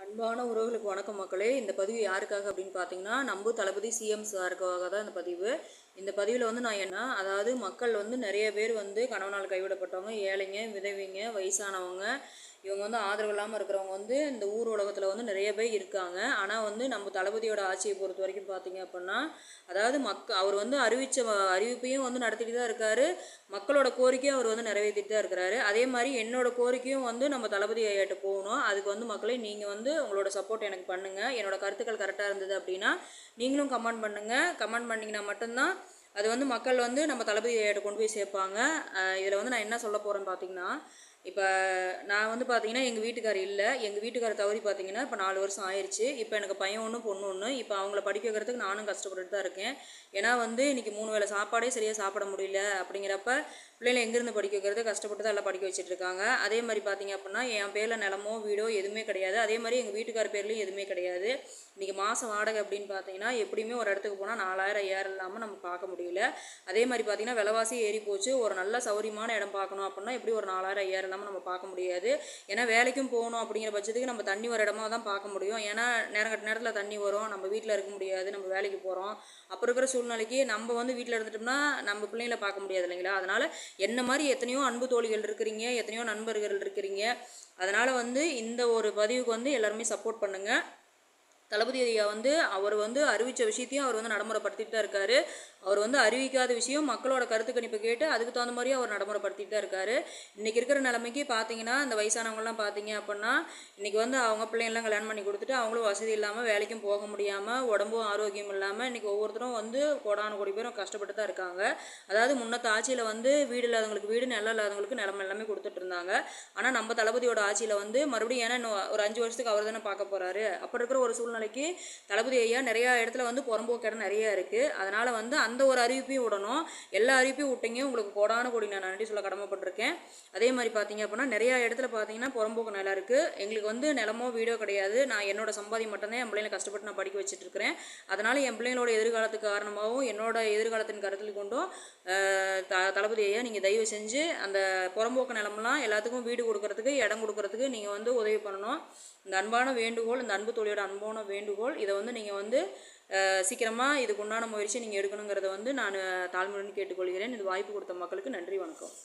அன்பான உறவுகளுக்கு வணக்கம் மக்களே. இந்த பதிவு யாருக்காக அப்படின்னு பார்த்தீங்கன்னா, நம்ம தளபதி சிஎம் சாருக்காக தான் இந்த பதிவு. இந்த பதிவில் வந்து நான் அதாவது மக்கள் வந்து நிறைய பேர் வந்து கணவனால் கைவிடப்பட்டவங்க, ஏழைங்க, விதவைங்க, வயசானவங்க, இவங்க வந்து ஆதரவு இல்லாமல் இருக்கிறவங்க வந்து இந்த ஊர் உலகத்தில் வந்து நிறைய பேர் இருக்காங்க. ஆனால் வந்து நம்ம தளபதியோட ஆட்சியை பொறுத்த வரைக்கும் பார்த்தீங்க அப்படின்னா, அதாவது அவர் வந்து அறிவிப்பையும் வந்து நடத்திட்டு தான் இருக்காரு. மக்களோட கோரிக்கையும் அவர் வந்து நிறைவேற்றிட்டு தான் இருக்கிறாரு. அதே மாதிரி என்னோட கோரிக்கையும் வந்து நம்ம தளபதி ஐயாட்ட போகணும். அதுக்கு வந்து மக்களே நீங்கள் வந்து உங்களோட சப்போர்ட் எனக்கு பண்ணுங்கள். என்னோட கருத்துக்கள் கரெக்டாக இருந்தது அப்படின்னா நீங்களும் கமெண்ட் பண்ணுங்கள். கமெண்ட் பண்ணிங்கன்னா மட்டும்தான் அது வந்து மக்கள் வந்து நம்ம தளபதி ஐயாட்ட கொண்டு போய் சேர்ப்பாங்க. இதில் வந்து நான் என்ன சொல்ல போகிறேன்னு பார்த்தீங்கன்னா, இப்போ நான் வந்து பார்த்தீங்கன்னா எங்கள் வீட்டுக்கார் இல்லை. எங்கள் வீட்டுக்காரர் தவறி பார்த்தீங்கன்னா இப்போ 4 வருஷம் ஆயிடுச்சு. இப்போ எனக்கு பையன் ஒன்று பொண்ணு ஒன்று. இப்போ அவங்கள படிக்க வைக்கிறதுக்கு நானும் கஷ்டப்பட்டுட்டு தான் இருக்கேன். ஏன்னா வந்து இன்றைக்கி 3 வேளை சாப்பாடே சரியாக சாப்பிட முடியல. அப்படிங்கிறப்ப பிள்ளைங்களை எங்கேருந்து படிக்க வைக்கிறது, கஷ்டப்பட்டு தான் எல்லாம் படிக்க வச்சுட்ருக்காங்க. அதே மாதிரி பார்த்தீங்க அப்படின்னா என் பேரில் நிலமோ வீடோ எதுவுமே கிடையாது. அதே மாதிரி எங்கள் வீட்டுக்கார பேர்லேயும் எதுவுமே கிடையாது. இன்றைக்கி மாதம் வாடகை அப்படின்னு பார்த்தீங்கன்னா எப்படியுமே ஒரு இடத்துக்கு போனால் 4000 5000 இல்லாமல் நம்ம பார்க்க முடியல. அதே மாதிரி பார்த்தீங்கன்னா விலைவாசி ஏறி போச்சு. ஒரு நல்ல சௌரியமான இடம் பார்க்கணும் அப்படின்னா எப்படி ஒரு 4000 5000 இல்லாமல் நம்ம பார்க்க முடியாது. ஏன்னா வேலைக்கும் போகணும் அப்படிங்கிற பட்சத்துக்கு நம்ம தண்ணி வர இடமா தான் பார்க்க முடியும். ஏன்னா நேரங்கட்ட நேரத்தில் தண்ணி வரும். நம்ம வீட்டில் இருக்க முடியாது, நம்ம வேலைக்கு போகிறோம். அப்போ இருக்கிற சூழ்நிலைக்கு நம்ம வந்து வீட்டில் இருந்துட்டோம்னா நம்ம பிள்ளைங்களை பார்க்க முடியாது இல்லைங்களா. அதனால் என்ன மாதிரி எத்தனையோ அன்பு தோழிகள் இருக்கிறீங்க, எத்தனையோ நண்பர்கள் இருக்கிறீங்க. அதனால் வந்து இந்த ஒரு பதிவுக்கு வந்து எல்லாருமே சப்போர்ட் பண்ணுங்கள். தளபதி ஐயா வந்து அவர் வந்து அறிவித்த விஷயத்தையும் அவர் வந்து நடைமுறைப்படுத்திட்டு தான் இருக்காரு. அவர் வந்து அறிவிக்காத விஷயம் மக்களோட கருத்து கணிப்பு கேட்டு அதுக்கு தகுந்த மாதிரியும் அவர் நடைமுறைப்படுத்திட்டு தான் இருக்காரு. இன்றைக்கி இருக்கிற நிலைமைக்கு பார்த்தீங்கன்னா இந்த வயசானவங்களாம் பார்த்தீங்க அப்படின்னா இன்றைக்கி வந்து அவங்க பிள்ளைங்கள்லாம் கல்யாணம் பண்ணி கொடுத்துட்டு அவங்களும் வசதி இல்லாமல் வேலைக்கும் போக முடியாமல் உடம்பும் ஆரோக்கியம் இல்லாமல் இன்றைக்கி ஒவ்வொருத்தரும் வந்து கோடான கோடி பேரும் கஷ்டப்பட்டு தான் இருக்காங்க. அதாவது முன்னத்த ஆட்சியில் வந்து வீடு இல்லாதவங்களுக்கு வீடு, நிலம் இல்லாதவங்களுக்கு நிலம் எல்லாமே கொடுத்துட்டு இருந்தாங்க. ஆனால் நம்ம தளபதியோட ஆட்சியில் வந்து மறுபடியும் ஏன்னா இன்னும் ஒரு 5 வருஷத்துக்கு அவர் தானே பார்க்க போகிறாரு. அப்போ இருக்கிற ஒரு சூழ்நிலைக்கு தளபதி ஐயா நிறையா இடத்துல வந்து புறம்போக்கு இடம் நிறையா இருக்குது. அதனால் வந்து அந்த ஒரு அறிவிப்பையும் விடணும். எல்லா அறிவிப்பையும் விட்டீங்க, உங்களுக்கு கோடான கோடி நான் நன்றி சொல்ல கடமைப்பட்டிருக்கேன். அதே மாதிரி பார்த்தீங்க அப்படின்னா நிறையா இடத்துல பார்த்தீங்கன்னா புறம்போக்கு நிலம் இருக்குது. எங்களுக்கு வந்து நிலமோ வீடோ கிடையாது. நான் என்னோட சம்பாதி மட்டும்தான் என் பிள்ளைங்களை கஷ்டப்பட்டு நான் படிக்க வச்சுட்டு இருக்கிறேன். அதனால் என் பிள்ளைங்களோட எதிர்காலத்துக்கு காரணமாகவும் என்னோட எதிர்காலத்தின் கருத்தில் கொண்டும் தளபதி ஐயா நீங்கள் தயவு செஞ்சு அந்த புறம்போக்கு நிலமெல்லாம் எல்லாத்துக்கும் வீடு கொடுக்கறதுக்கு, இடம் கொடுக்கறதுக்கு நீங்கள் வந்து உதவி பண்ணணும். இந்த அன்பான வேண்டுகோள், இந்த அன்பு தோழியோட அன்பான வேண்டுகோள். இதை வந்து நீங்கள் வந்து சீக்கிரமாக இதுக்கு உண்டான முயற்சி நீங்கள் எடுக்கணுங்கிறத வந்து நான் தாழ்மையுடன் கேட்டுக்கொள்கிறேன். இது வாய்ப்பு கொடுத்த மக்களுக்கு நன்றி, வணக்கம்.